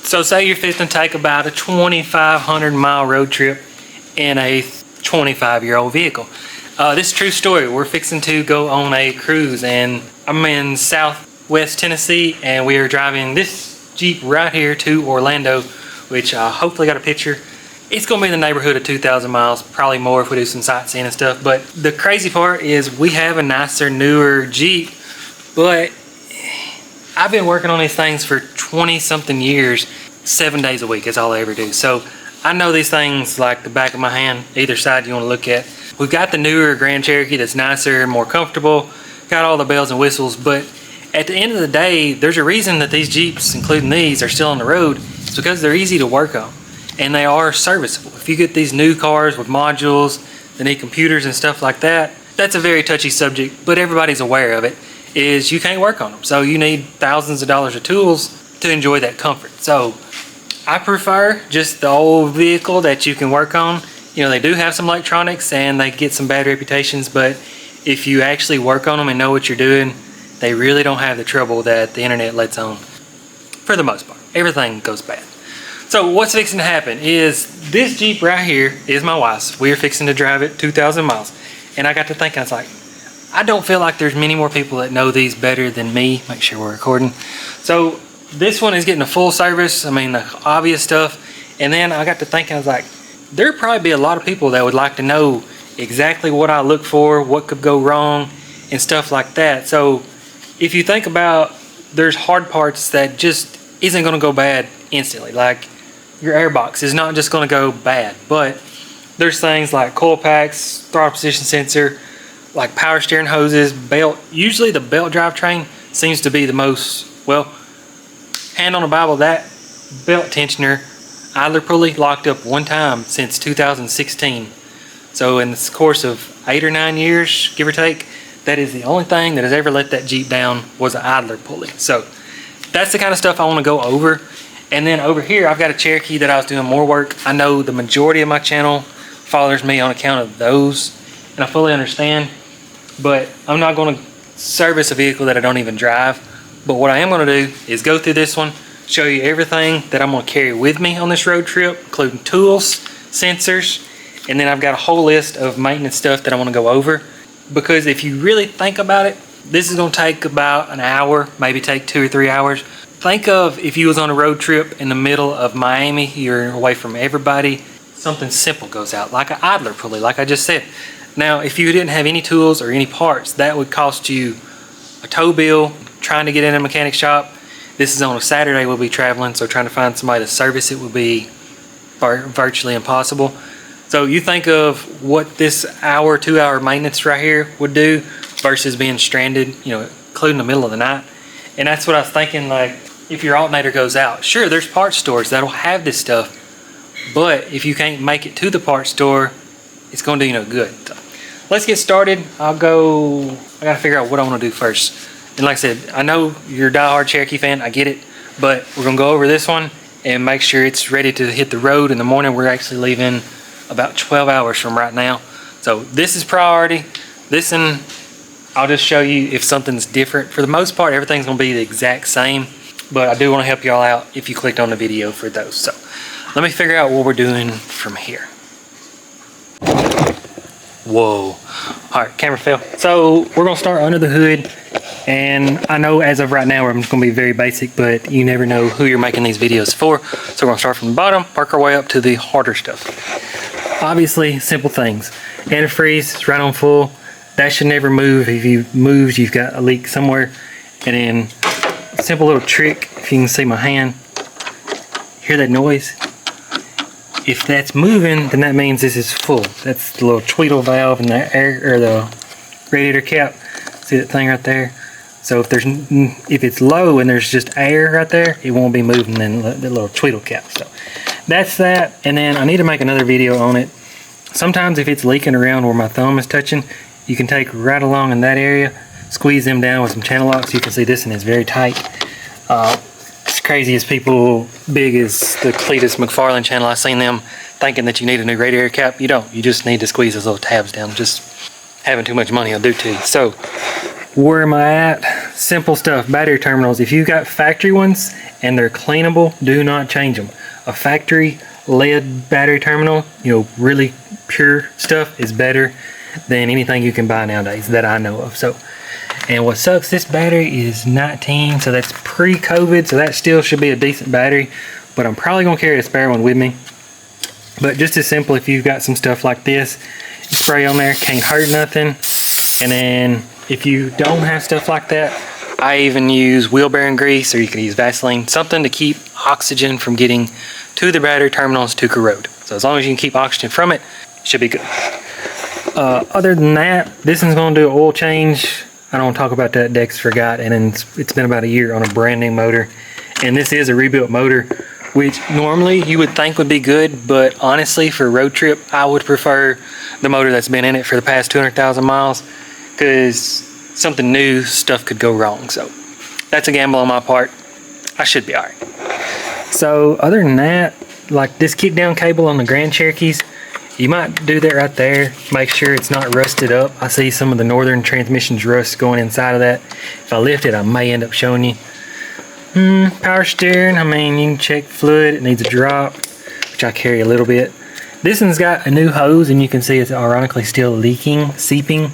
So say you're fixing to take about a 2,500 mile road trip in a 25-year-old vehicle. This is a true story. We're fixing to go on a cruise, and I'm in Southwest Tennessee, and we are driving this Jeep right here to Orlando, which I hopefully got a picture. It's gonna be in the neighborhood of 2,000 miles, probably more if we do some sightseeing and stuff. But the crazy part is we have a nicer, newer Jeep, but I've been working on these things for 20-something years, 7 days a week is all I ever do. So I know these things like the back of my hand, either side you wanna look at. We've got the newer Grand Cherokee that's nicer, more comfortable, got all the bells and whistles, but at the end of the day, there's a reason that these Jeeps, including these, are still on the road. It's because they're easy to work on, and they are serviceable. If you get these new cars with modules, they need computers and stuff like that, that's a very touchy subject, but everybody's aware of it, is you can't work on them. So you need thousands of dollars of tools to enjoy that comfort. So I prefer just the old vehicle that you can work on. You know, they do have some electronics and they get some bad reputations, but if you actually work on them and know what you're doing, they really don't have the trouble that the internet lets on. For the most part, everything goes bad. So what's fixing to happen is this Jeep right here is my wife's. We're fixing to drive it 2,000 miles. And I got to thinking, I was like, I don't feel like there's many more people that know these better than me. Make sure we're recording. So this one is getting a full service. I mean, the obvious stuff. And then I got to thinking, I was like, there'd probably be a lot of people that would like to know exactly what I look for, what could go wrong, and stuff like that. So if you think about, there's hard parts that just isn't going to go bad instantly. Like your airbox is not just going to go bad, but there's things like coil packs, throttle position sensor, like power steering hoses, belt. Usually the belt drivetrain seems to be the most, well, hand on the Bible, that belt tensioner idler pulley locked up one time since 2016. So in the course of 8 or 9 years, give or take, that is the only thing that has ever let that Jeep down was an idler pulley. So that's the kind of stuff I want to go over. And then over here, I've got a Cherokee that I was doing more work. I know the majority of my channel follows me on account of those, and I fully understand, but I'm not going to service a vehicle that I don't even drive. But what I am going to do is go through this one, show you everything that I'm going to carry with me on this road trip, including tools, sensors, and then I've got a whole list of maintenance stuff that I want to go over. Because if you really think about it, this is going to take about an hour, maybe take 2 or 3 hours. Think of if you was on a road trip in the middle of Miami, you're away from everybody, something simple goes out, like an idler pulley, like I just said. Now, if you didn't have any tools or any parts, that would cost you a tow bill, trying to get in a mechanic shop. This is on a Saturday we'll be traveling, so trying to find somebody to service it would be virtually impossible. So you think of what this hour, 2 hour maintenance right here would do versus being stranded, you know, including the middle of the night. And that's what I was thinking, like, if your alternator goes out, sure, there's parts stores that'll have this stuff, but if you can't make it to the parts store, it's gonna do you no good. So let's get started. I gotta figure out what I wanna do first. And like I said, I know you're a diehard Cherokee fan, I get it, but we're gonna go over this one and make sure it's ready to hit the road in the morning. We're actually leaving about 12 hours from right now. So this is priority. This one, I'll just show you if something's different. For the most part, everything's gonna be the exact same, but I do wanna help y'all out if you clicked on the video for those. So let me figure out what we're doing from here. Whoa. All right, camera fell. So we're gonna start under the hood. And I know as of right now, I'm gonna be very basic, but you never know who you're making these videos for. So we're gonna start from the bottom, work our way up to the harder stuff. Obviously, simple things. Antifreeze is right on full. That should never move. If you move, you've got a leak somewhere. And then, simple little trick, if you can see my hand, hear that noise? If that's moving, then that means this is full. That's the little tweedle valve in the air, or the radiator cap. See that thing right there? So if it's low and there's just air right there, it won't be moving then the little tweedle cap. So that's that. And then I need to make another video on it. Sometimes if it's leaking around where my thumb is touching, you can take right along in that area, squeeze them down with some channel locks. You can see this one is very tight. As crazy as people big as the Cletus McFarlane channel, I've seen them thinking that you need a new radiator cap. You don't. You just need to squeeze those little tabs down. Just having too much money will do to you. So where am I at? simple stuff. Battery terminals. If you've got factory ones and they're cleanable, do not change them. A factory lead battery terminal, you know, really pure stuff, is better than anything you can buy nowadays that I know of. So, and what sucks, this battery is 19, so that's pre-COVID, so that still should be a decent battery, but I'm probably gonna carry a spare one with me. But just as simple, if you've got some stuff like this, you spray on there, can't hurt nothing. And then if you don't have stuff like that, I even use wheel bearing grease, or you can use Vaseline, something to keep oxygen from getting to the battery terminals to corrode. So as long as you can keep oxygen from it, it should be good. Other than that, this one's gonna do an oil change. I don't talk about that, Dex forgot, and then it's been about a year on a brand new motor. And this is a rebuilt motor, which normally you would think would be good, but honestly, for a road trip, I would prefer the motor that's been in it for the past 200,000 miles, because something new, stuff could go wrong. So that's a gamble on my part. I should be all right. So other than that, like this kick down cable on the Grand Cherokees, you might do that right there. Make sure it's not rusted up. I see some of the Northern transmissions rust going inside of that. If I lift it, I may end up showing you. Power steering, I mean, you can check fluid. It needs a drop, which I carry a little bit. This one's got a new hose, and you can see it's ironically still leaking, seeping.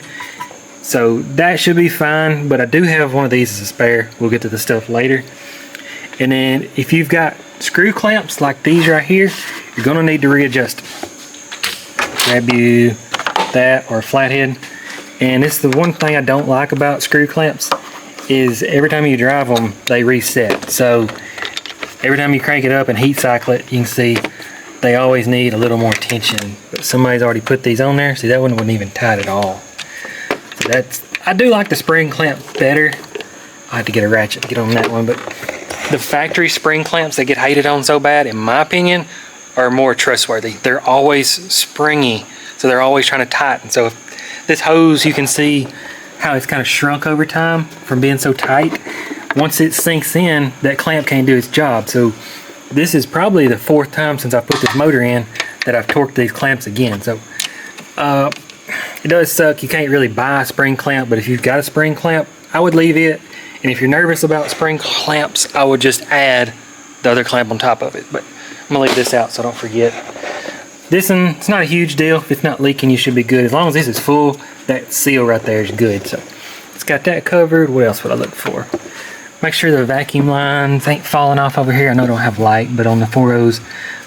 So that should be fine, but I do have one of these as a spare. We'll get to the stuff later. And then if you've got screw clamps like these right here, you're gonna need to readjust them. Grab you that or a flathead. And it's the one thing I don't like about screw clamps is every time you drive them, they reset. So every time you crank it up and heat cycle it, you can see they always need a little more tension. But somebody's already put these on there. See, that one wasn't even tight at all. So that's, I do like the spring clamp better. I have to get a ratchet to get on that one, but the factory spring clamps that get hated on so bad, in my opinion, are more trustworthy. They're always springy, so they're always trying to tighten. So if this hose, you can see how it's kind of shrunk over time from being so tight. Once it sinks in, that clamp can't do its job. So this is probably the 4th time since I put this motor in that I've torqued these clamps again. So it does suck. You can't really buy a spring clamp, but if you've got a spring clamp, I would leave it. And if you're nervous about spring clamps, I would just add the other clamp on top of it. But I'm gonna leave this out so I don't forget. This one, it's not a huge deal. If it's not leaking, you should be good. As long as this is full, that seal right there is good. So it's got that covered. What else would I look for? Make sure the vacuum lines ain't falling off over here. I know I don't have light, but on the 4.0s,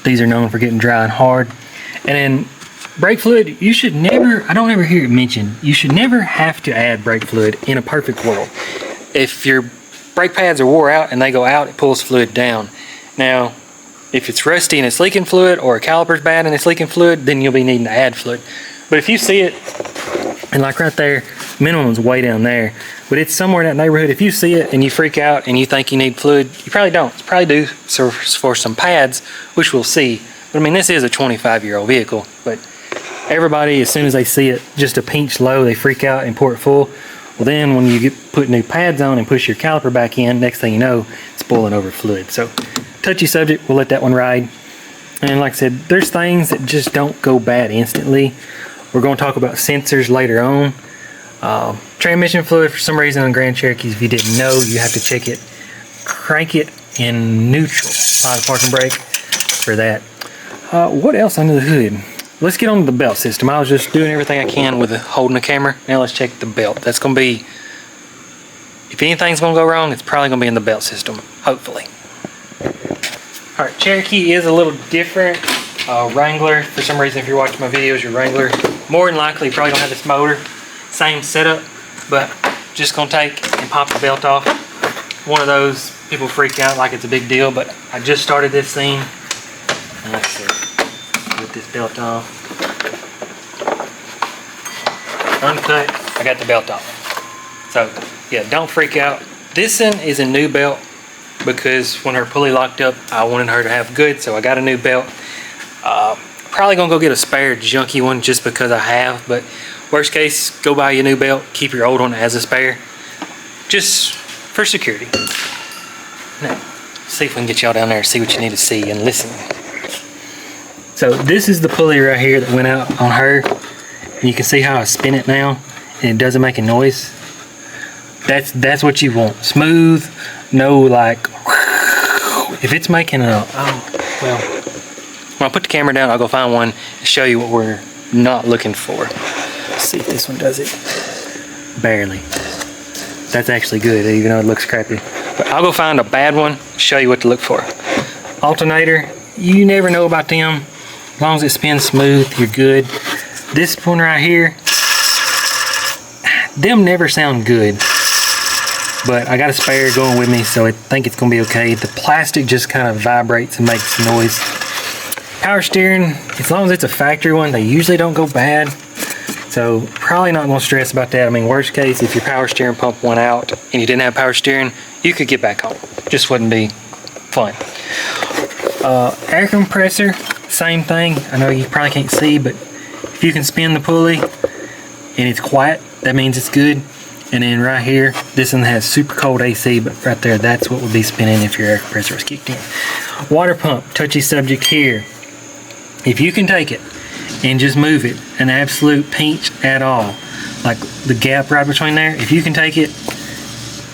these are known for getting dry and hard. And then brake fluid, you should never, I don't ever hear it mentioned, you should never have to add brake fluid in a perfect world. If your brake pads are wore out and they go out, it pulls fluid down. Now, if it's rusty and it's leaking fluid, or a caliper's bad and it's leaking fluid, then you'll be needing to add fluid. But if you see it, and like right there, minimum's way down there, but it's somewhere in that neighborhood, if you see it and you freak out and you think you need fluid, you probably don't. It's probably due for some pads, which we'll see. But I mean, this is a 25-year-old vehicle, but everybody, as soon as they see it just a pinch low, they freak out and pour it full. Well, then when you put new pads on and push your caliper back in, next thing you know, it's boiling over fluid. So touchy subject, we'll let that one ride. And like I said, there's things that just don't go bad instantly. We're going to talk about sensors later on. Transmission fluid, for some reason on Grand Cherokees, if you didn't know, you have to check it, crank it in neutral, apply the parking brake for that. What else under the hood? Let's get on to the belt system. I was just doing everything I can with holding the camera. Now let's check the belt. That's going to be, if anything's going to go wrong, it's probably going to be in the belt system, hopefully. Alright, Cherokee is a little different. Wrangler, for some reason, if you're watching my videos, your Wrangler, more than likely, probably don't have this motor. Same setup, but just going to take and pop the belt off. One of those, people freak out like it's a big deal, but I just started this thing. And let's see. Get this belt off. Uncut, I got the belt off. So yeah, don't freak out. This one is a new belt because when her pulley locked up, I wanted her to have good, so I got a new belt. Probably gonna go get a spare junky one just because I have, but worst case, go buy you a new belt, keep your old one as a spare, just for security. Now, see if we can get y'all down there and see what you need to see and listen. So this is the pulley right here that went out on her. And you can see how I spin it now, and it doesn't make a noise. That's what you want. Smooth, no like. If it's making a, oh, well, when I put the camera down, I'll go find one and show you what we're not looking for. Let's see if this one does it. Barely. That's actually good, even though it looks crappy. But I'll go find a bad one, show you what to look for. Alternator, you never know about them. As long as it spins smooth, you're good. This one right here, them never sound good. But I got a spare going with me, so I think it's gonna be okay. The plastic just kind of vibrates and makes noise. Power steering, as long as it's a factory one, they usually don't go bad. So probably not gonna stress about that. I mean, worst case, if your power steering pump went out and you didn't have power steering, you could get back home. Just wouldn't be fun. Air compressor, same thing. I know you probably can't see, but if you can spin the pulley and it's quiet, that means it's good. And then right here, this one has super cold AC, but right there, that's what would be spinning if your air compressor was kicked in. Water pump, touchy subject here. If you can take it and just move it, an absolute pinch at all, like the gap right between there, if you can take it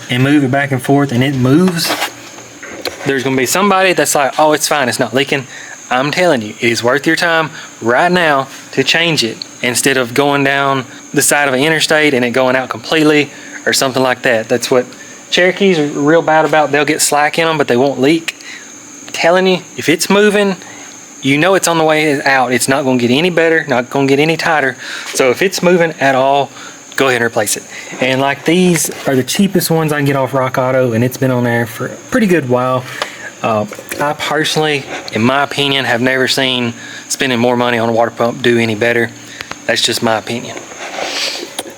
and move it back and forth and it moves, there's gonna be somebody that's like, oh, it's fine, it's not leaking. I'm telling you, it is worth your time right now to change it instead of going down the side of an interstate and it going out completely or something like that. That's what Cherokees are real bad about. They'll get slack in them, but they won't leak. I'm telling you, if it's moving, you know it's on the way out. It's not going to get any better, not going to get any tighter. So if it's moving at all, go ahead and replace it. And like these are the cheapest ones I can get off Rock Auto, and it's been on there for a pretty good while. I personally, in my opinion, have never seen spending more money on a water pump do any better. That's just my opinion.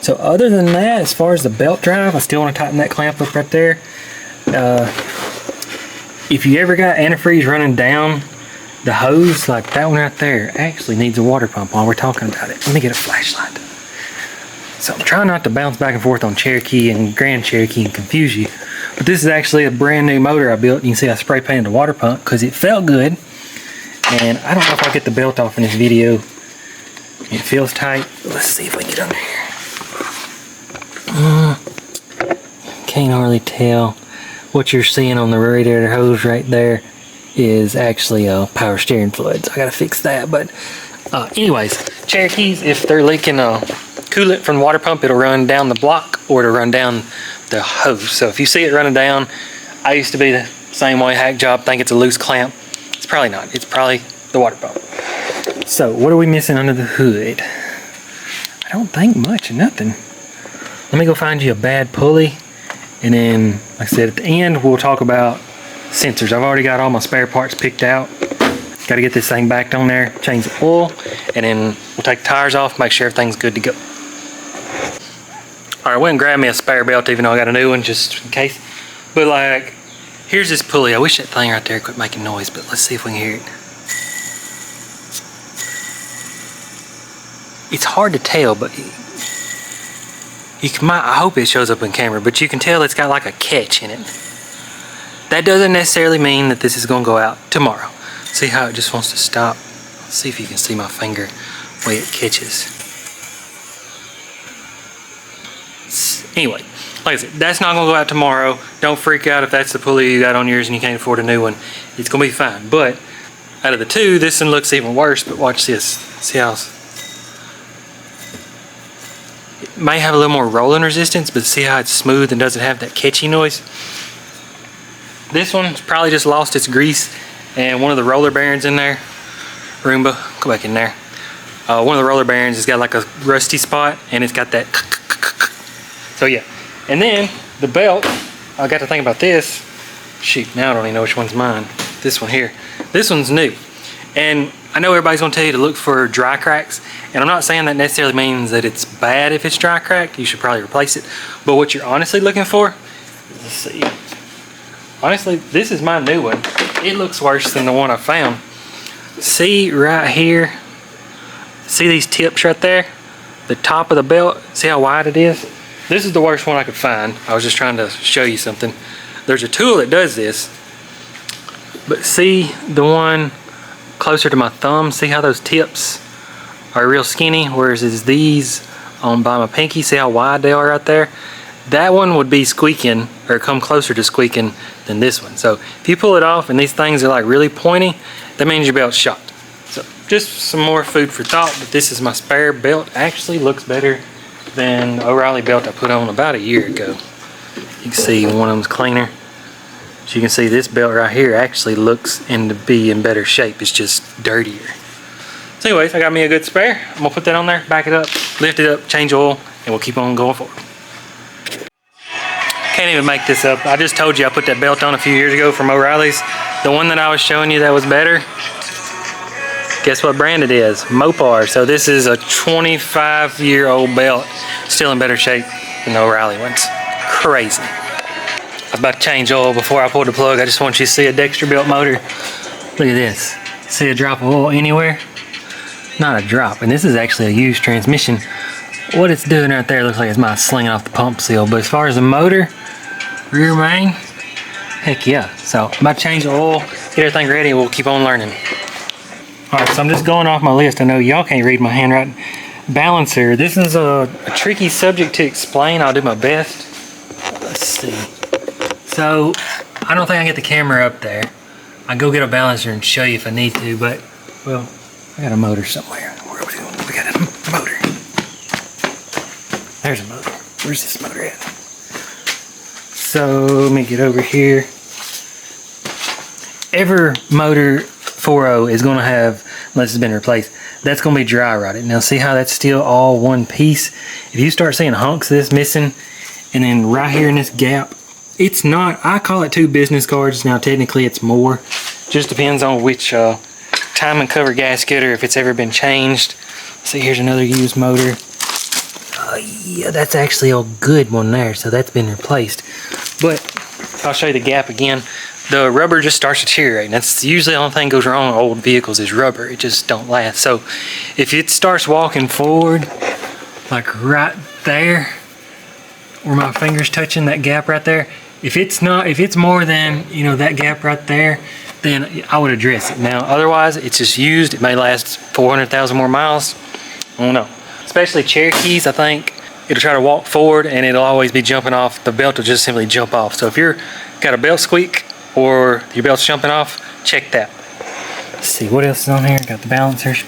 So other than that, as far as the belt drive, I still want to tighten that clamp up right there. If you ever got antifreeze running down the hose, like that one right there, actually needs a water pump while we're talking about it. Let me get a flashlight. So I'm trying not to bounce back and forth on Cherokee and Grand Cherokee and confuse you. But this is actually a brand new motor I built. You can see I spray painted the water pump because it felt good. And I don't know if I'll get the belt off in this video. It feels tight. Let's see if we can get under here. Can't hardly tell. What you're seeing on the radiator hose right there is actually power steering fluids. I gotta fix that. But anyways, Cherokees, if they're leaking coolant from the water pump, it'll run down the block or it'll run down the hose. So if you see it running down, I used to be the same way, hack job, think it's a loose clamp. It's probably not. It's probably the water pump. So what are we missing under the hood? I don't think much, nothing. Let me go find you a bad pulley, and then, like I said, at the end we'll talk about sensors. I've already got all my spare parts picked out. Got to get this thing backed on there, change the oil, and then we'll take the tires off, make sure everything's good to go. Alright, I went and grabbed me a spare belt, even though I got a new one just in case. But like, here's this pulley. I wish that thing right there quit making noise, but let's see if we can hear it. It's hard to tell, but I hope it shows up in camera, but you can tell it's got like a catch in it. That doesn't necessarily mean that this is going to go out tomorrow. See how it just wants to stop? Let's see if you can see my finger, the way it catches. Anyway, like I said, that's not going to go out tomorrow. Don't freak out if that's the pulley you got on yours and you can't afford a new one. It's going to be fine. But out of the two, this one looks even worse, but watch this. See how it may have a little more rolling resistance, but see how it's smooth and doesn't have that catchy noise? This one's probably just lost its grease and one of the roller bearings in there. Roomba, go back in there. One of the roller bearings has got like a rusty spot and it's got that. So yeah. And then the belt, I got to think about this. Shoot, now I don't even know which one's mine. This one here. This one's new. And I know everybody's gonna tell you to look for dry cracks, and I'm not saying that necessarily means that it's bad if it's dry cracked. You should probably replace it. But what you're honestly looking for, let's see. Honestly, this is my new one. It looks worse than the one I found. See right here, see these tips right there? The top of the belt, see how wide it is? This is the worst one I could find. I was just trying to show you something. There's a tool that does this, but see the one closer to my thumb, see how those tips are real skinny, whereas these on by my pinky, see how wide they are right there? that one would be squeaking or come closer to squeaking than this one. So if you pull it off and these things are like really pointy, that means your belt's shot. So just some more food for thought, but this is my spare belt. Actually looks better than O'Reilly belt I put on about a year ago. You can see one of them's cleaner. So you can see this belt right here actually looks to be in better shape. It's just dirtier. So anyways, I got me a good spare. I'm gonna put that on there, back it up, lift it up, change oil, and we'll keep on going forward. Can't even make this up. I just told you I put that belt on a few years ago from O'Reilly's. The one that I was showing you that was better, guess what brand it is? Mopar. So this is a 25-year-old belt, still in better shape than the O'Reilly ones. Crazy. I was about to change oil before I pulled the plug. I just want you to see a Dexter belt motor. Look at this. See a drop of oil anywhere? Not a drop. And this is actually a used transmission. What it's doing right there looks like it's might slinging off the pump seal. But as far as the motor, rear main, heck yeah. So I'm about to change the oil, get everything ready, and we'll keep on learning. Alright, so I'm just going off my list. I know y'all can't read my handwriting. Balancer. This is a tricky subject to explain. I'll do my best. Let's see. So I don't think I can get the camera up there. I can go get a balancer and show you if I need to, but well, I got a motor somewhere. Where are we going? We got a motor. There's a motor. Where's this motor at? So let me get over here. Every motor 4.0 is going to have, unless it's been replaced, that's going to be dry rotted. Now see how that's still all one piece? If you start seeing hunks of this missing, and then right here in this gap, it's not, I call it 2 business cards. Now technically it's more. Just depends on which timing cover gasket or if it's ever been changed. See, here's another used motor. Yeah, that's actually a good one there, so that's been replaced. But I'll show you the gap again. The rubber just starts deteriorating. That's usually the only thing goes wrong with old vehicles is rubber. It just don't last. So if it starts walking forward, like right there, where my finger's touching that gap right there, if it's more than, you know, that gap right there, then I would address it. Now, otherwise, it's just used. It may last 400,000 more miles. I don't know. Especially Cherokees, I think it'll try to walk forward and it'll always be jumping off. The belt will just simply jump off. So if you're got a belt squeak or your belt's jumping off, check that. Let's see what else is on here. Got the balancers.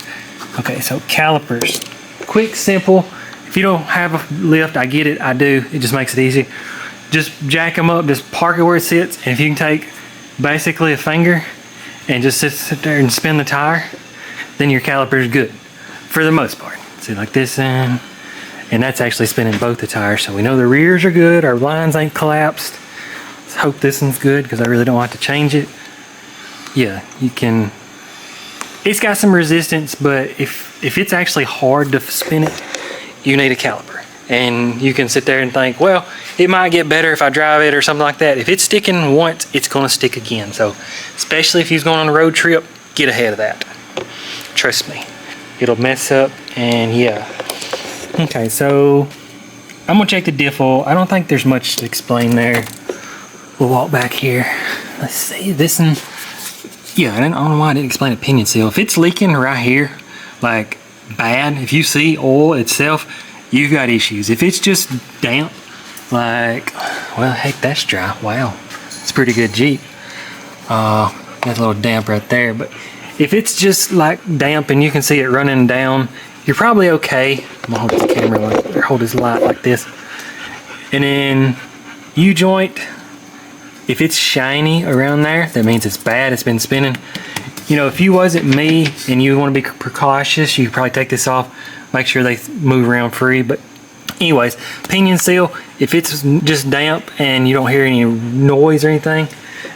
Okay, so calipers. Quick, simple. If you don't have a lift, I get it. I do. It just makes it easy. Just jack them up. Just park it where it sits. And if you can take basically a finger and just sit there and spin the tire, then your caliper is good for the most part. See, like this end, and that's actually spinning both the tires, so we know the rears are good. Our lines ain't collapsed. Let's hope this one's good because I really don't like to change it. Yeah, you can. It's got some resistance, but if it's actually hard to spin it, you need a caliper. And you can sit there and think, well, it might get better if I drive it or something like that. If it's sticking once, it's going to stick again. So especially if you're going on a road trip, get ahead of that. Trust me. It'll mess up, and yeah. Okay, so I'm gonna check the diff oil. I don't think there's much to explain there. We'll walk back here. Let's see, this one. Yeah, I don't know why I didn't explain a pinion seal. If it's leaking right here, like bad, if you see oil itself, you've got issues. If it's just damp, like, well, heck, that's dry. Wow, it's a pretty good Jeep. Got a little damp right there, but if it's just like damp and you can see it running down, you're probably okay. I'm gonna hold this camera like, or hold this light like this. And then U-joint, if it's shiny around there, that means it's bad, it's been spinning. You know, if you wasn't me and you want to be precautious, you could probably take this off, make sure they move around free. But anyways, pinion seal, if it's just damp and you don't hear any noise or anything,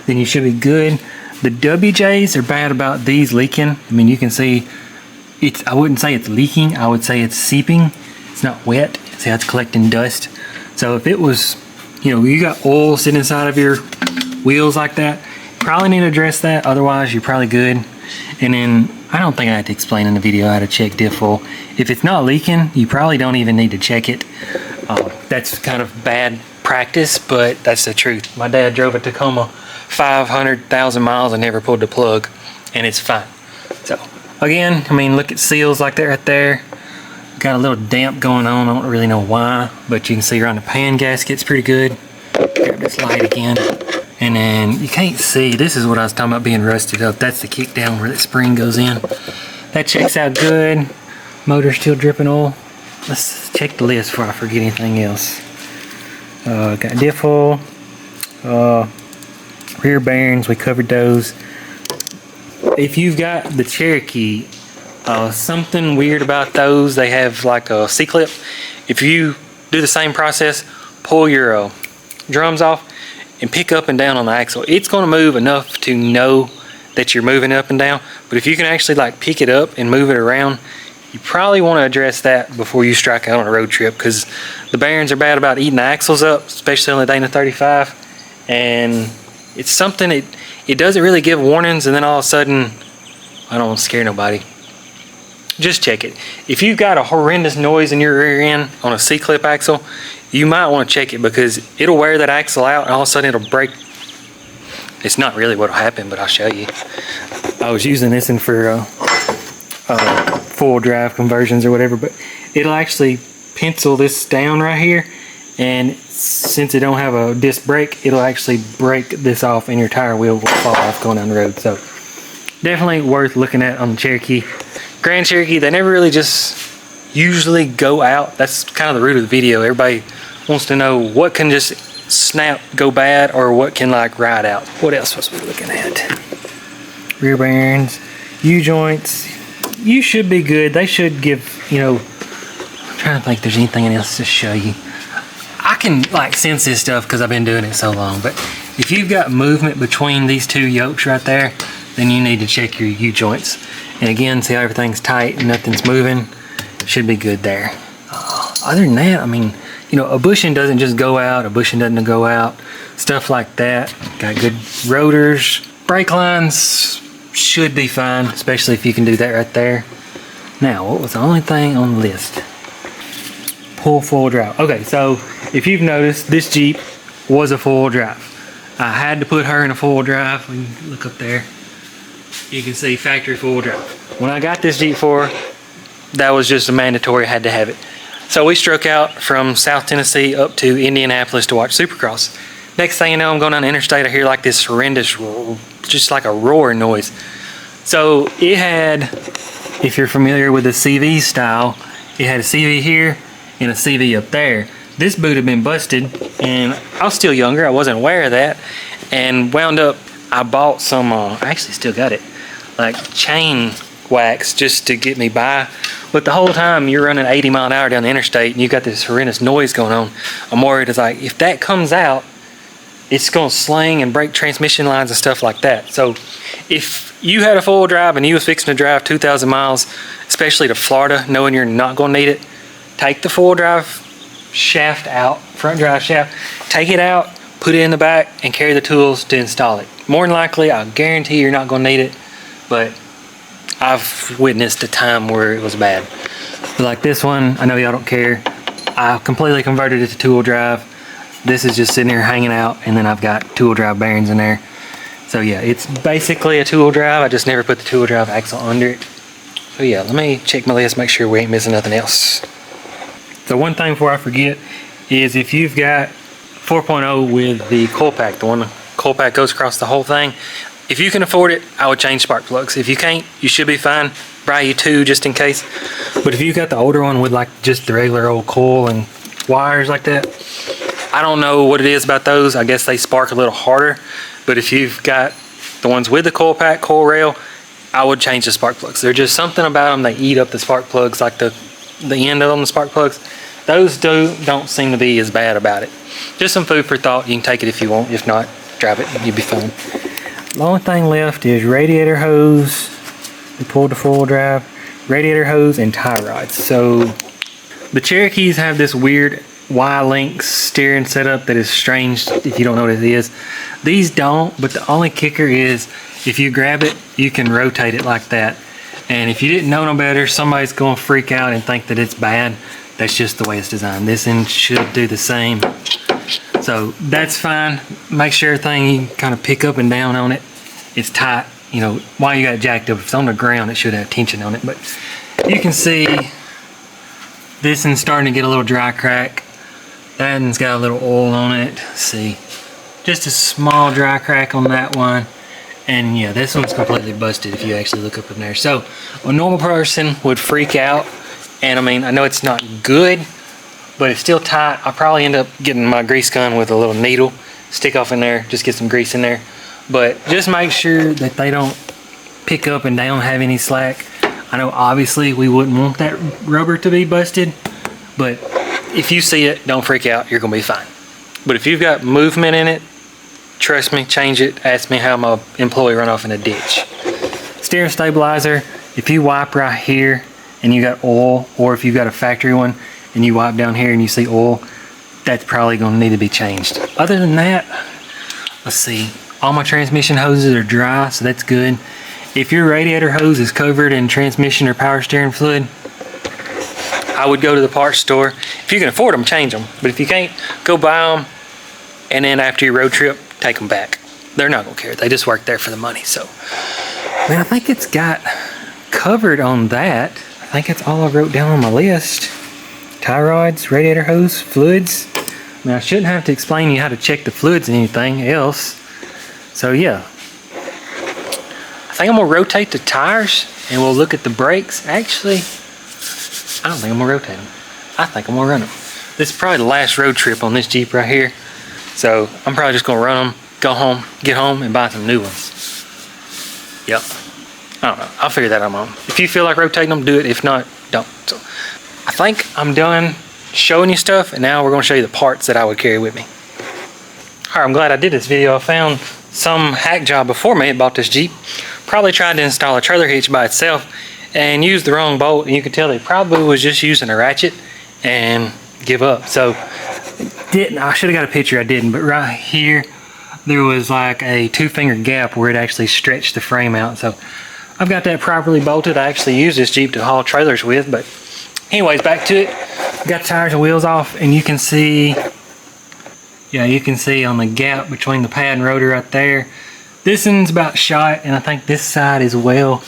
then you should be good. The WJs are bad about these leaking. I mean, you can see it's, I wouldn't say it's leaking, I would say it's seeping. It's not wet. See how it's collecting dust. So if it was, you know, you got oil sitting inside of your wheels like that, probably need to address that. Otherwise, you're probably good. And then I don't think I had to explain in the video how to check diff oil. If it's not leaking, you probably don't even need to check it. That's kind of bad practice, but that's the truth. My dad drove a Tacoma 500,000 miles and never pulled the plug, and it's fine. So again, I mean, look at seals like that right there. got a little damp going on. I don't really know why, but you can see around the pan gasket's pretty good. Grab this light again. And then you can't see, this is what I was talking about being rusted up. That's the kick down where that spring goes in. That checks out good. Motor's still dripping oil. Let's check the list before I forget anything else. Got diff oil, rear bearings, we covered those. If you've got the Cherokee, something weird about those, they have like a C-clip. If you do the same process, pull your drums off and pick up and down on the axle, it's going to move enough to know that you're moving up and down. But if you can actually like pick it up and move it around, you probably want to address that before you strike out on a road trip, because the bearings are bad about eating the axles up, especially on the Dana 35. And it's something, it doesn't really give warnings, and then all of a sudden, I don't want to scare nobody. Just check it. If you've got a horrendous noise in your rear end on a C-clip axle, you might want to check it, because it'll wear that axle out and all of a sudden it'll break. It's not really what'll happen, but I'll show you. I was using this in for full drive conversions or whatever, but it'll actually pencil this down right here, and since it don't have a disc brake, it'll actually break this off and your tire wheel will fall off going down the road. So definitely worth looking at on the Cherokee. Grand Cherokee, they never really just usually go out. That's kind of the root of the video. Everybody wants to know what can just snap, go bad, or what can like ride out. What else was we looking at? Rear bearings, U-joints. You should be good. They should give, you know, I'm trying to think if there's anything else to show you. I can like sense this stuff because I've been doing it so long, but if you've got movement between these two yokes right there, then you need to check your U-joints. And again, see how everything's tight and nothing's moving. Should be good there. Other than that, I mean, you know, a bushing doesn't just go out, a bushing doesn't go out, stuff like that. Got good rotors. Brake lines should be fine, especially if you can do that right there. Now, what was the only thing on the list? Pull full drive. Okay, so if you've noticed, this Jeep was a full drive. I had to put her in a full drive. We can look up there. You can see factory full drive. When I got this Jeep for her, that was just a mandatory, I had to have it. So we struck out from South Tennessee up to Indianapolis to watch Supercross. Next thing you know, I'm going down the interstate, I hear like this horrendous, just like a roaring noise. So it had, if you're familiar with the CV style, it had a CV here and a CV up there. This boot had been busted, and I was still younger, I wasn't aware of that, and wound up, I bought some, I actually still got it, like chain wax just to get me by. But the whole time you're running 80 mile an hour down the interstate and you've got this horrendous noise going on, I'm worried, it's like, if that comes out, it's going to sling and break transmission lines and stuff like that. So if you had a full drive and you was fixing to drive 2,000 miles, especially to Florida, knowing you're not going to need it, take the full drive shaft out, front drive shaft, take it out, put it in the back, and carry the tools to install it. More than likely, I guarantee you're not going to need it, but I've witnessed a time where it was bad. But like this one, I know y'all don't care. I completely converted it to two-wheel drive. This is just sitting here hanging out, and then I've got two-wheel drive bearings in there. So yeah, it's basically a two-wheel drive. I just never put the two-wheel drive axle under it. So yeah, let me check my list, make sure we ain't missing nothing else. So one thing before I forget is if you've got 4.0 with the coil pack, the one the coil pack goes across the whole thing, if you can afford it, I would change spark plugs. If you can't, you should be fine. Buy you two just in case. But if you got the older one with like just the regular old coil and wires like that, I don't know what it is about those. I guess they spark a little harder. But if you've got the ones with the coil pack, coil rail, I would change the spark plugs. There's just something about them, they eat up the spark plugs, like the end of them, the spark plugs. Those don't seem to be as bad about it. Just some food for thought. You can take it if you want. If not, drive it and you'll be fine. The only thing left is radiator hose. We pulled the full drive. Radiator hose and tie rods. So the Cherokees have this weird Y-link steering setup that is strange if you don't know what it is. These don't, but the only kicker is if you grab it, you can rotate it like that. And if you didn't know no better, somebody's going to freak out and think that it's bad. That's just the way it's designed. This end should do the same. So that's fine. Make sure everything you can kind of pick up and down on it. It's tight. You know, while you got it jacked up, if it's on the ground, it should have tension on it. But you can see This one's starting to get a little dry crack. That one's got a little oil on it. Let's see, just a small dry crack on that one. And yeah, this one's completely busted if you actually look up in there. So a normal person would freak out. And I mean, I know it's not good, but it's still tight. I'll probably end up getting my grease gun with a little needle, stick off in there, just get some grease in there. But just make sure that they don't pick up and they don't have any slack. I know obviously we wouldn't want that rubber to be busted, but if you see it, don't freak out, you're gonna be fine. But if you've got movement in it, trust me, change it. Ask me how my employee run off in a ditch. Steering stabilizer, if you wipe right here and you got oil, or if you've got a factory one and you wipe down here and you see oil, that's probably gonna need to be changed. Other than that, let's see, all my transmission hoses are dry, so that's good. If your radiator hose is covered in transmission or power steering fluid, I would go to the parts store. If you can afford them, change them. But if you can't, go buy them, and then after your road trip, take them back. They're not gonna care. They just work there for the money. So, man, I think it's got covered on that. I think that's all I wrote down on my list. Tie rods, radiator hose, fluids. I mean, I shouldn't have to explain to you how to check the fluids and anything else. So yeah, I think I'm gonna rotate the tires and we'll look at the brakes. Actually, I don't think I'm gonna rotate them. I think I'm gonna run them. This is probably the last road trip on this Jeep right here. So I'm probably just gonna run them, go home, get home and buy some new ones. Yep. I don't know, I'll figure that out on. If you feel like rotating them, do it. If not, don't. So I think I'm done showing you stuff, and now we're gonna show you the parts that I would carry with me. All right, I'm glad I did this video. I found some hack job before me bought this Jeep. Probably tried to install a trailer hitch by itself and used the wrong bolt, and you could tell they probably was just using a ratchet and give up. So didn't, I should have got a picture, I didn't, but right here there was like a 2-finger gap where it actually stretched the frame out. So I've got that properly bolted. I actually use this Jeep to haul trailers with, but anyways, back to it. Got tires and wheels off, and you can see, yeah, you can see on the gap between the pad and rotor right there. This one's about shot, and I think this side as well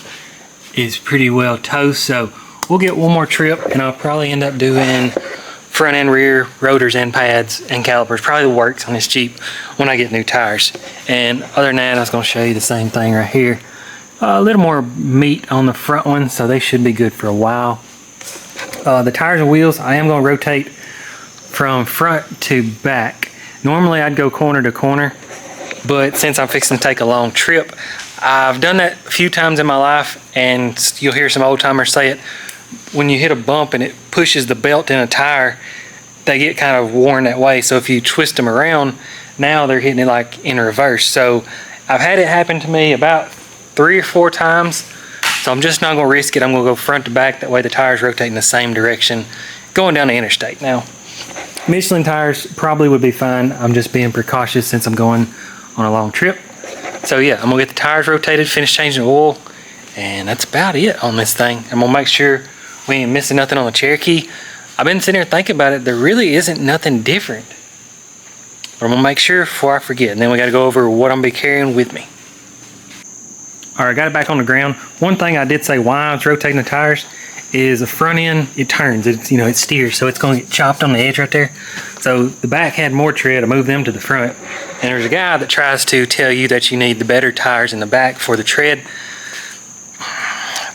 is pretty well toast. So we'll get one more trip, and I'll probably end up doing front and rear rotors and pads and calipers. Probably works on this Jeep when I get new tires. And other than that, I was going to show you the same thing right here. A little more meat on the front one, so they should be good for a while. The tires and wheels, I am going to rotate from front to back. Normally I'd go corner to corner, but since I'm fixing to take a long trip, I've done that a few times in my life, and you'll hear some old timers say it. When you hit a bump and it pushes the belt in a tire, they get kind of worn that way. So if you twist them around, now they're hitting it like in reverse. So I've had it happen to me about 3 or 4 times. So I'm just not gonna risk it. I'm gonna go front to back. That way the tires rotate in the same direction going down the interstate. Now, Michelin tires probably would be fine. I'm just being precautious since I'm going on a long trip. So yeah, I'm gonna get the tires rotated, finish changing the oil, and that's about it on this thing. I'm gonna make sure we ain't missing nothing on the Cherokee. I've been sitting here thinking about it. There really isn't nothing different. But I'm gonna make sure before I forget. And then we gotta go over what I'm gonna be carrying with me. All right, got it back on the ground. One thing I did say why I was rotating the tires is the front end, it turns, it steers, so it's gonna get chopped on the edge right there. So the back had more tread, I moved them to the front. And there's a guy that tries to tell you that you need the better tires in the back for the tread.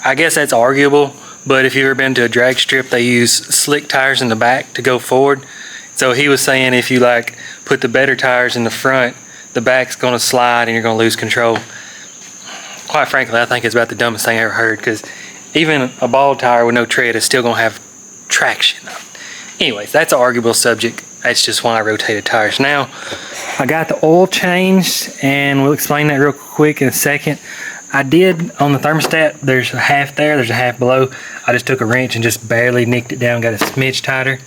I guess that's arguable, but if you've ever been to a drag strip, they use slick tires in the back to go forward. So he was saying if you like put the better tires in the front, the back's gonna slide and you're gonna lose control. Quite frankly, I think it's about the dumbest thing I ever heard, because even a ball tire with no tread is still gonna have traction. Anyways, that's an arguable subject. That's just why I rotated tires. Now, I got the oil changed, and we'll explain that real quick in a second. I did on the thermostat, there's a half there, there's a half below. I just took a wrench and just barely nicked it down, got a smidge tighter.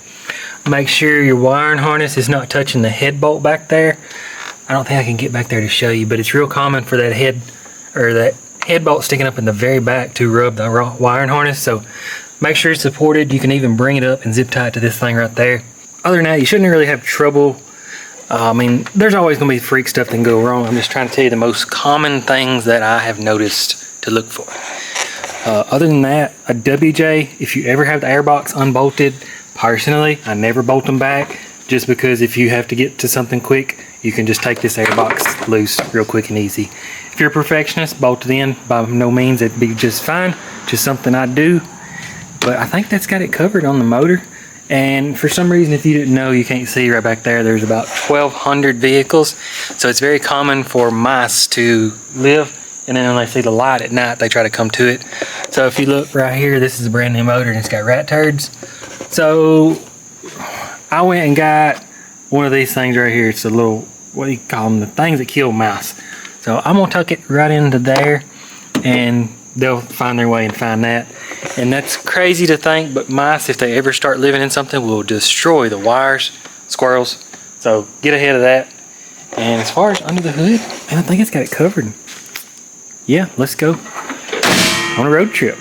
Make sure your wiring harness is not touching the head bolt back there. I don't think I can get back there to show you, but it's real common for that head bolt sticking up in the very back to rub the wiring harness. So make sure it's supported. You can even bring it up and zip tie it to this thing right there. Other than that, you shouldn't really have trouble. I mean, there's always gonna be freak stuff that can go wrong. I'm just trying to tell you the most common things that I have noticed to look for. Other than that, a WJ, if you ever have the airbox unbolted, Personally, I never bolt them back, just because if you have to get to something quick, you can just take this air box loose real quick and easy. If you're a perfectionist, bolt it in. By no means, it'd be just fine. Just something I do. But I think that's got it covered on the motor. And for some reason, if you didn't know, you can't see right back there, there's about 1,200 vehicles. So it's very common for mice to live, and then when they see the light at night, they try to come to it. So if you look right here, this is a brand new motor and it's got rat turds. So I went and got one of these things right here. It's a little, what do you call them? The things that kill mice. So I'm gonna tuck it right into there and they'll find their way and find that. And that's crazy to think, but mice, if they ever start living in something, will destroy the wires, squirrels. So get ahead of that. And as far as under the hood, man, I think it's got it covered. Yeah, let's go on a road trip.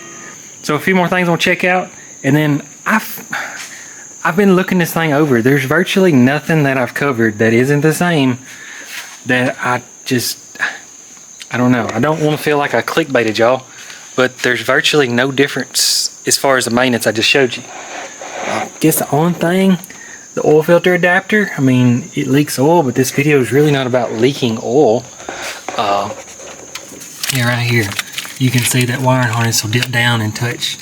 So a few more things I want to check out, and then I've been looking this thing over. There's virtually nothing that I've covered that isn't the same. That I don't know. I don't want to feel like I clickbaited y'all, but there's virtually no difference as far as the maintenance I just showed you. I guess the only thing, the oil filter adapter. I mean, it leaks oil, but this video is really not about leaking oil. Yeah, right here, you can see that wiring harness will dip down and touch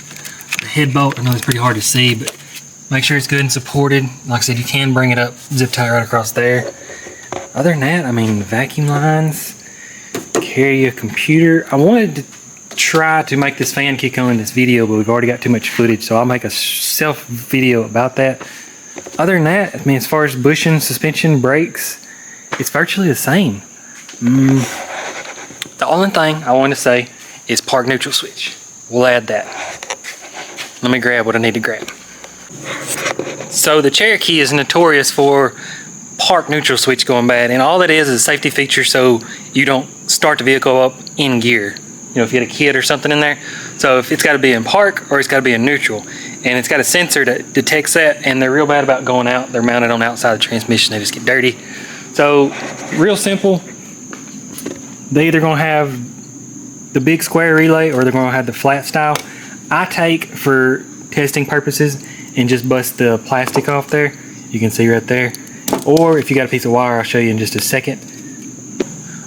the head bolt. I know it's pretty hard to see, but make sure it's good and supported. Like I said, you can bring it up, zip tie right across there. Other than that, I mean, vacuum lines, carry a computer. I wanted to try to make this fan kick on in this video, but we've already got too much footage, so I'll make a self video about that. Other than that, I mean, as far as bushing, suspension, brakes, it's virtually the same. The only thing I want to say is park neutral switch. We'll add that. Let me grab what I need to grab. So the Cherokee is notorious for park neutral switch going bad, and all that is a safety feature so you don't start the vehicle up in gear. You know, if you had a kid or something in there. So if it's got to be in park or it's got to be in neutral, and it's got a sensor that detects that, and they're real bad about going out. They're mounted on the outside of the transmission. They just get dirty. So real simple. They either gonna have the big square relay or they're gonna have the flat style. I take, for testing purposes, and just bust the plastic off there. You can see right there. Or if you got a piece of wire, I'll show you in just a second.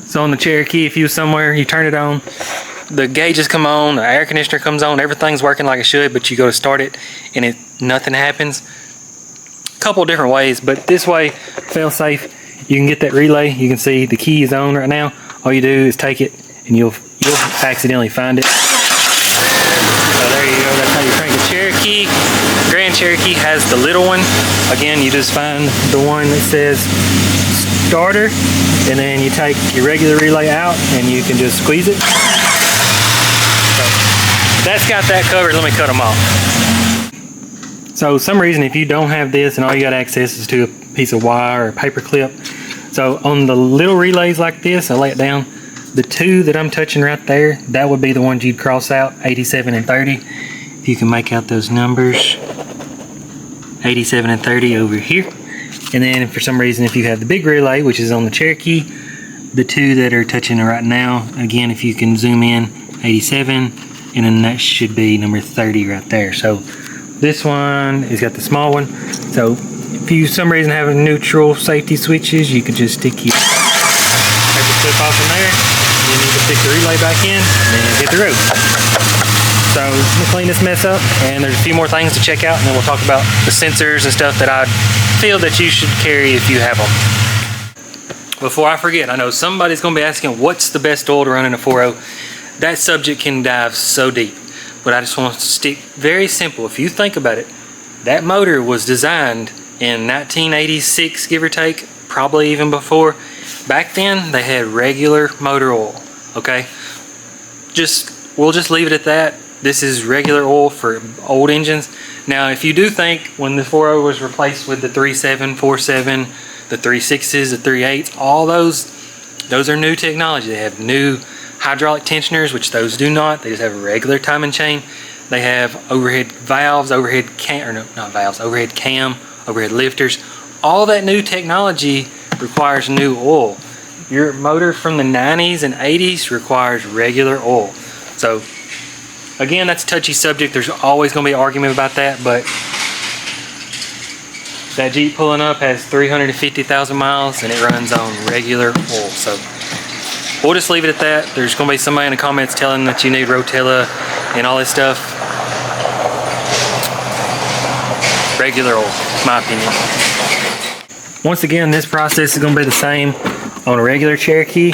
So on the Cherokee, if you was somewhere, you turn it on, the gauges come on, the air conditioner comes on, everything's working like it should, but you go to start it and nothing happens. A couple different ways, but this way, fail safe, you can get that relay. You can see the key is on right now. All you do is take it and you'll accidentally find it. So there you go, that's how you crank a Cherokee. Grand Cherokee has the little one. Again, you just find the one that says starter, and then you take your regular relay out and you can just squeeze it. So that's got that covered. Let me cut them off. So some reason, if you don't have this and all you got access is to a piece of wire or a paper clip, so on the little relays like this, I lay it down. The two that I'm touching right there, that would be the ones you'd cross out, 87 and 30. If you can make out those numbers, 87 and 30 over here. And then for some reason, if you have the big relay, which is on the Cherokee, the two that are touching it right now, again, if you can zoom in, 87, and then that should be number 30 right there. So this one has got the small one. So if you for some reason have a neutral safety switches, you could just stick your paper clip off in there. You need to stick the relay back in and hit the road. So let me clean this mess up, and there's a few more things to check out, and then we'll talk about the sensors and stuff that I feel that you should carry if you have them. Before I forget, I know somebody's going to be asking what's the best oil to run in a 4.0. That subject can dive so deep, but I just want to stick very simple. If you think about it, that motor was designed in 1986, give or take, probably even before. Back then, they had regular motor oil, okay? We'll just leave it at that. This is regular oil for old engines. Now, if you do think when the 4.0 was replaced with the 3.7, 4.7, the 3.6s, the 3.8s, all those are new technology. They have new hydraulic tensioners, which those do not. They just have a regular timing chain. They have overhead valves, overhead cam, overhead lifters. All that new technology requires new oil. Your motor from the 90s and 80s requires regular oil. So again, that's a touchy subject. There's always going to be an argument about that, but That Jeep pulling up has 350,000 miles and it runs on regular oil. So we'll just leave it at that. There's gonna be somebody in the comments telling that you need Rotella and all this stuff. Regular oil, my opinion. Once again, this process is gonna be the same on a regular Cherokee.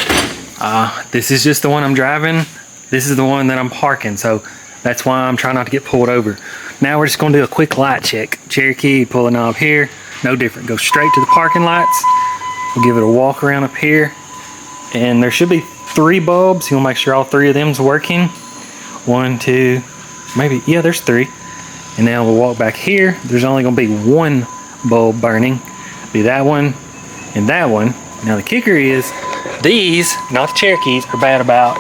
This is just the one I'm driving. This is the one that I'm parking, so that's why I'm trying not to get pulled over. Now we're just gonna do a quick light check. Cherokee, pull a knob here, no different. Go straight to the parking lights. We'll give it a walk around up here. And there should be 3 bulbs. You'll make sure all 3 of them's working. 1, 2, maybe, yeah, there's 3. And now we'll walk back here. There's only gonna be 1 bulb burning. Be that one and that one. Now the kicker is, these, not the Cherokees, are bad about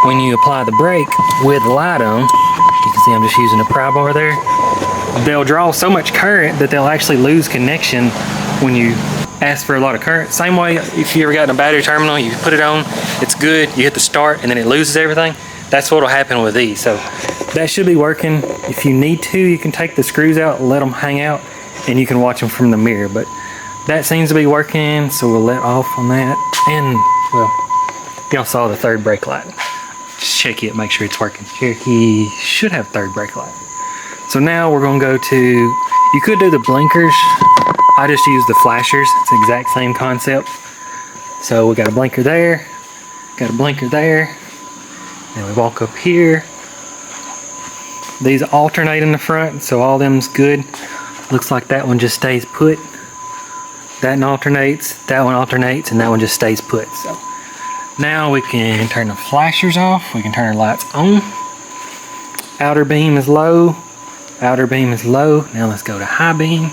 when you apply the brake with the light on. You can see I'm just using a pry bar there. They'll draw so much current that they'll actually lose connection when you ask for a lot of current. Same way if you ever got in a battery terminal, you put it on, it's good, you hit the start and then it loses everything. That's what'll happen with these. So that should be working. If you need to, you can take the screws out and let them hang out and you can watch them from the mirror. But that seems to be working, so we'll let off on that. And well, y'all saw the 3rd brake light. Just check it, make sure it's working. Cherokee should have 3rd brake light. So now we're gonna go to, you could do the blinkers. I just use the flashers. It's the exact same concept. So we got a blinker there, got a blinker there. Then we walk up here. These alternate in the front, so all them's good. Looks like that one just stays put. That one alternates, and that one just stays put. So now we can turn the flashers off. We can turn our lights on. Outer beam is low. Outer beam is low. Now let's go to high beam,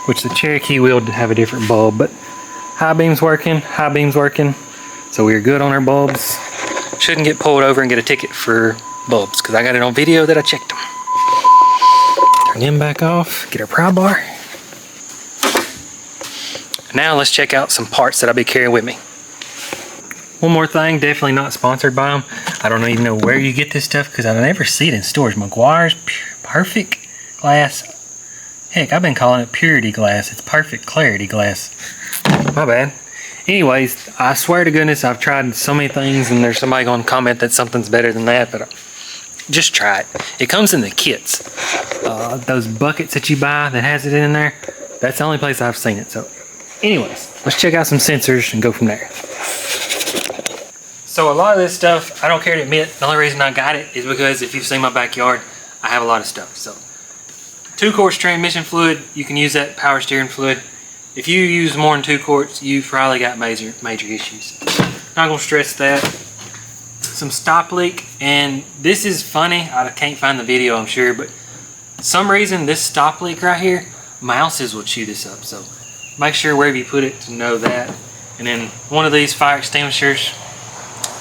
which the Cherokee will have a different bulb, but high beam's working, high beam's working. So we're good on our bulbs. Shouldn't get pulled over and get a ticket for bulbs, because I got it on video that I checked them. Turn them back off, get our pry bar. Now let's check out some parts that I'll be carrying with me. One more thing, definitely not sponsored by them. I don't even know where you get this stuff because I never see it in stores. Meguiar's Perfect Glass. Heck, I've been calling it Purity Glass. It's Perfect Clarity Glass. My bad. Anyways, I swear to goodness I've tried so many things and there's somebody going to comment that something's better than that, but just try it. It comes in the kits. Those buckets that you buy that has it in there, that's the only place I've seen it. So anyways, let's check out some sensors and go from there. So a lot of this stuff, I don't care to admit, the only reason I got it is because if you've seen my backyard, I have a lot of stuff. So 2-quart transmission fluid, you can use that power steering fluid. If you use more than 2 quarts, you've probably got major issues. Not gonna stress that. Some stop leak, and this is funny, I can't find the video I'm sure, but some reason this stop leak right here, mouses will chew this up. So make sure wherever you put it to know that. And then one of these fire extinguishers,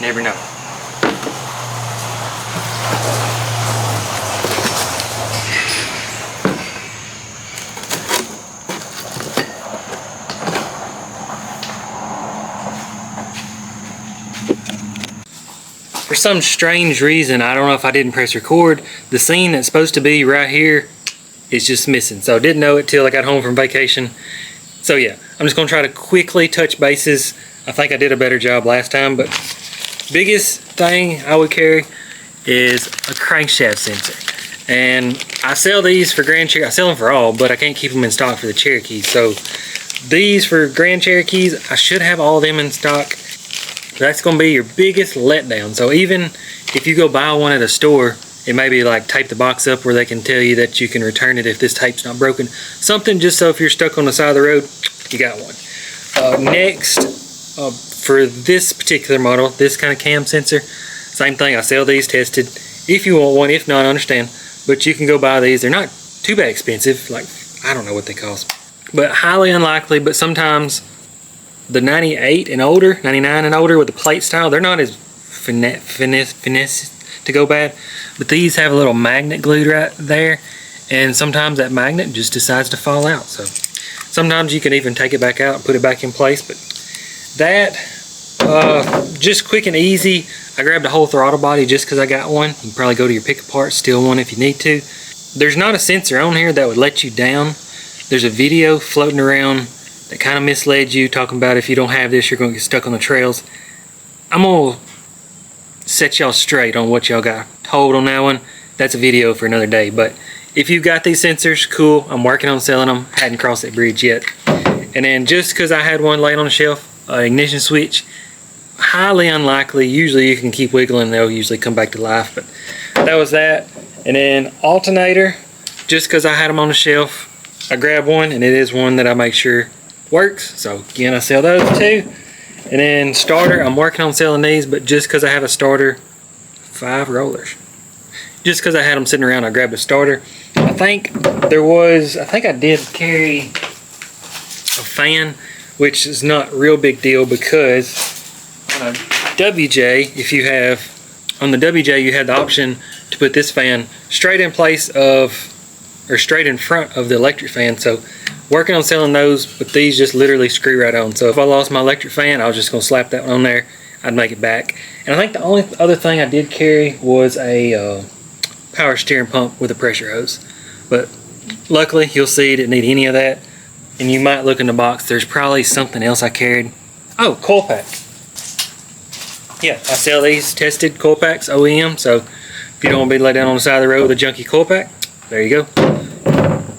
never know. For some strange reason, I don't know if I didn't press record, the scene that's supposed to be right here is just missing. So I didn't know it till I got home from vacation. So yeah, I'm just gonna try to quickly touch bases. I think I did a better job last time, but biggest thing I would carry is a crankshaft sensor. And I sell these for Grand Cherokee. I sell them for all, but I can't keep them in stock for the Cherokees. So these for Grand Cherokees, I should have all of them in stock. That's going to be your biggest letdown. So even if you go buy one at a store, it may be like tape the box up where they can tell you that you can return it if this tape's not broken. Something just so if you're stuck on the side of the road, you got one. Next, for this particular model, this kind of cam sensor, same thing. I sell these tested. If you want one, if not, I understand. But you can go buy these. They're not too bad expensive. Like, I don't know what they cost. But highly unlikely, but sometimes the 98 and older, 99 and older with the plate style, they're not as finesse to go bad. But these have a little magnet glued right there. And sometimes that magnet just decides to fall out. So sometimes you can even take it back out and put it back in place. But that, just quick and easy. I grabbed a whole throttle body just because I got one. You can probably go to your pick apart, steal one if you need to. There's not a sensor on here that would let you down. there's a video floating around that kind of misled you, talking about if you don't have this, you're going to get stuck on the trails. I'm going to set y'all straight on what y'all got told on that one. That's a video for another day. But if you got these sensors, cool. I'm working on selling them. Hadn't crossed that bridge yet. And then just because I had one laying on the shelf, ignition switch, highly unlikely. Usually you can keep wiggling, they'll usually come back to life. But that was that. And then alternator, just because I had them on the shelf, I grabbed one, and it is one that I make sure works. So again, I sell those too. And then starter, I'm working on selling these, but just because I have a starter, 5 rollers. Just because I had them sitting around, I grabbed a starter. I think I did carry a fan, which is not a real big deal, because on a WJ, if you have, on the WJ you had the option to put this fan straight in place of, or straight in front of the electric fan. So working on selling those, but these just literally screw right on. So if I lost my electric fan, I was just gonna slap that one on there, I'd make it back. And I think the only other thing I did carry was a power steering pump with a pressure hose. But luckily, you'll see it didn't need any of that. And you might look in the box, there's probably something else I carried. Oh, coil pack. Yeah, I sell these tested coil packs, OEM, so if you don't want to be laid down on the side of the road with a junky coil pack, there you go.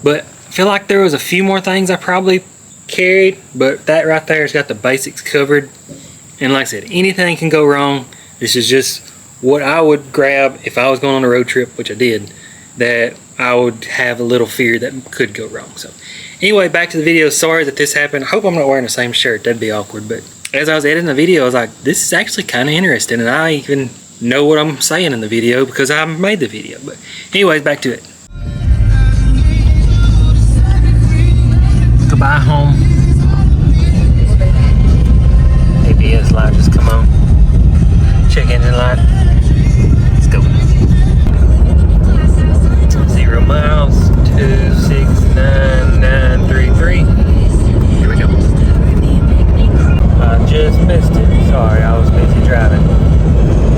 But I feel like there was a few more things I probably carried, but that right there has got the basics covered. And like I said, anything can go wrong. This is just what I would grab if I was going on a road trip, which I did, that I would have a little fear that could go wrong. So anyway, back to the video. Sorry that this happened. I hope I'm not wearing the same shirt. That'd be awkward. But as I was editing the video, I was like, this is actually kind of interesting, and I even know what I'm saying in the video because I made the video. But anyways, back to it. Goodbye home. ABS light just come on. Check engine light. Let's go. 0 miles, 269,933. Here we go. I just missed it. Sorry, I was busy driving.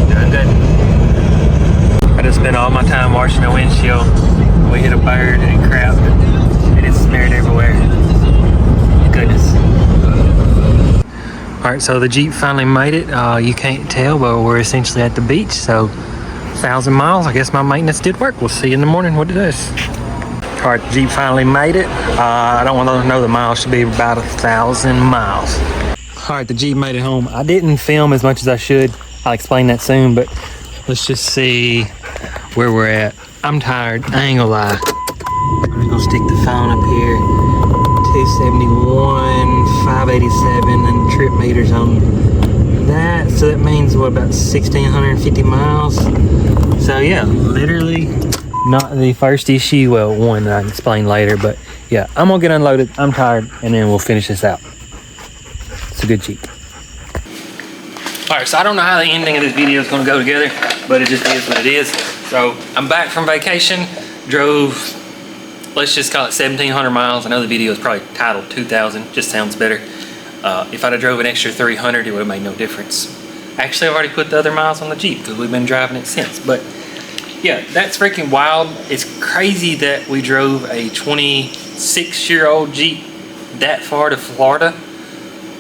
Doing good. I just spent all my time washing the windshield. We hit a bird and it crapped, and it's smeared everywhere. Goodness. Alright, so the Jeep finally made it. You can't tell, but we're essentially at the beach. So 1,000 miles. I guess my maintenance did work. We'll see you in the morning what it does. Alright, the Jeep finally made it. I don't want to know the miles. Should be about 1,000 miles. Alright, the Jeep made it home. I didn't film as much as I should. I'll explain that soon, but let's just see where we're at. I'm tired. I ain't gonna lie. I'm just gonna stick the phone up here. 271, 587, and trip meters on that. So that means what, about 1,650 miles? So yeah, literally not the first issue. Well, one that I can explain later, but yeah, I'm gonna get unloaded. I'm tired, and then we'll finish this out. It's a good Jeep. All right, so I don't know how the ending of this video is gonna go together, but it just is what it is. So I'm back from vacation, drove, let's just call it 1,700 miles. I know the video is probably titled 2,000, just sounds better. If I'd have drove an extra 300, it would have made no difference. Actually, I've already put the other miles on the Jeep because we've been driving it since. But yeah, that's freaking wild. It's crazy that we drove a 26-year-old Jeep that far to Florida.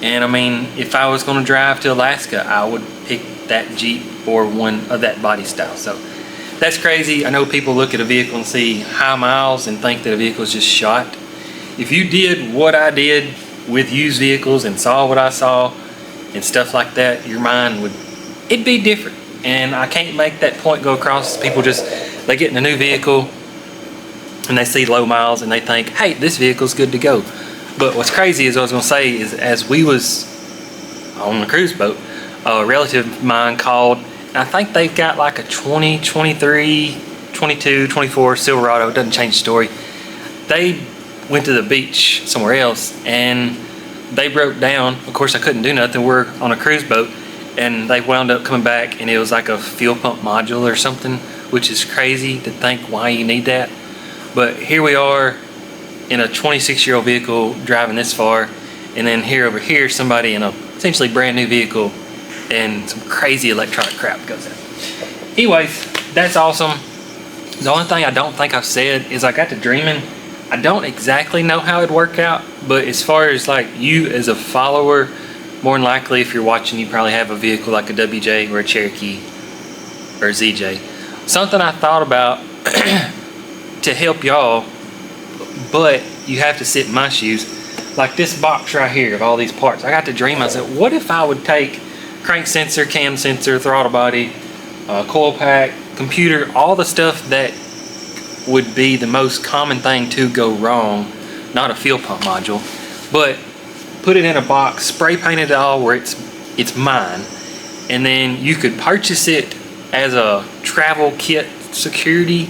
And I mean, if I was going to drive to Alaska, I would pick that Jeep or one of that body style. So that's crazy. I know people look at a vehicle and see high miles and think that a vehicle is just shot. If you did what I did with used vehicles and saw what I saw and stuff like that, your mind would, it'd be different. And I can't make that point go across. People just, they get in a new vehicle and they see low miles and they think, hey, this vehicle's good to go. But what's crazy is, what I was gonna say is, as we was on the cruise boat, a relative of mine called. I think they've got like a 20, 23, 22, 24 Silverado. It doesn't change the story. They went to the beach somewhere else and they broke down. Of course, I couldn't do nothing. We're on a cruise boat and they wound up coming back and it was like a fuel pump module or something, which is crazy to think why you need that. But here we are in a 26-year-old vehicle driving this far, and then over here, somebody in a essentially brand new vehicle and some crazy electronic crap goes out. Anyways, that's awesome. The only thing I don't think I've said is I got to dreaming I don't exactly know how it'd work out, but as far as like you as a follower, more than likely if you're watching, you probably have a vehicle like a WJ or a Cherokee or a ZJ. Something I thought about to help y'all, but you have to sit in my shoes, like this box right here of all these parts. I got to dream, I said, what if I would take crank sensor, cam sensor, throttle body, coil pack, computer, all the stuff that would be the most common thing to go wrong, not a fuel pump module, but put it in a box, spray paint it all where it's mine, and then you could purchase it as a travel kit security.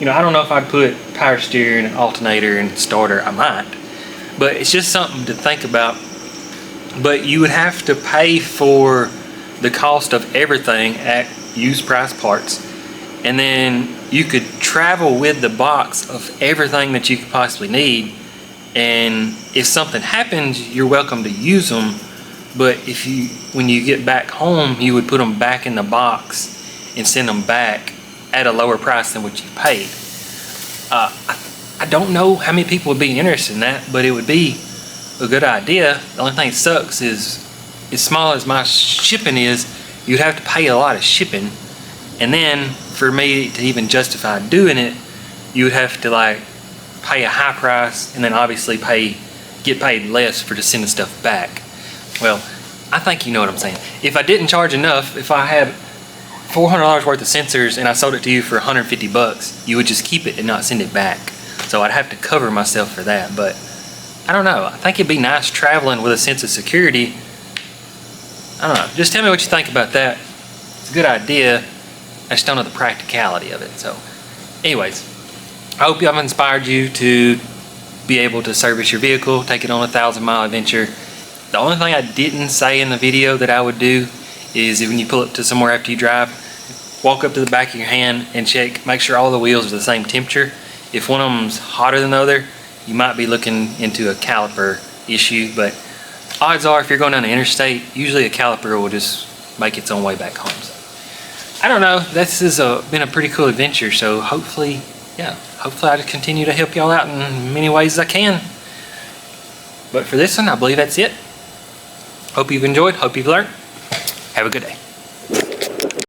You know, I don't know if I'd put power steering, alternator, and starter. I might, but it's just something to think about. But you would have to pay for the cost of everything at used price parts, and then you could travel with the box of everything that you could possibly need. And if something happens, you're welcome to use them, but when you get back home, you would put them back in the box and send them back at a lower price than what you paid. I don't know how many people would be interested in that, but it would be a good idea. The only thing that sucks is, as small as my shipping is, you'd have to pay a lot of shipping, and then for me to even justify doing it, you would have to like pay a high price, and then obviously get paid less for just sending stuff back. Well, I think you know what I'm saying. If I didn't charge enough, if I had $400 worth of sensors and I sold it to you for 150 bucks, you would just keep it and not send it back. So I'd have to cover myself for that. But I don't know, I think it'd be nice traveling with a sense of security. I don't know, just tell me what you think about that. It's a good idea, I just don't know the practicality of it. So anyways, I hope I've inspired you to be able to service your vehicle, take it on a 1,000-mile adventure. The only thing I didn't say in the video that I would do is when you pull up to somewhere after you drive, walk up to the back of your hand and check, make sure all the wheels are the same temperature. If one of them's hotter than the other, you might be looking into a caliper issue, but odds are if you're going down the interstate, usually a caliper will just make its own way back home. So, I don't know, this has been a pretty cool adventure, so hopefully I continue to help y'all out in many ways I can. But for this one, I believe that's it. Hope you've enjoyed, hope you've learned. Have a good day.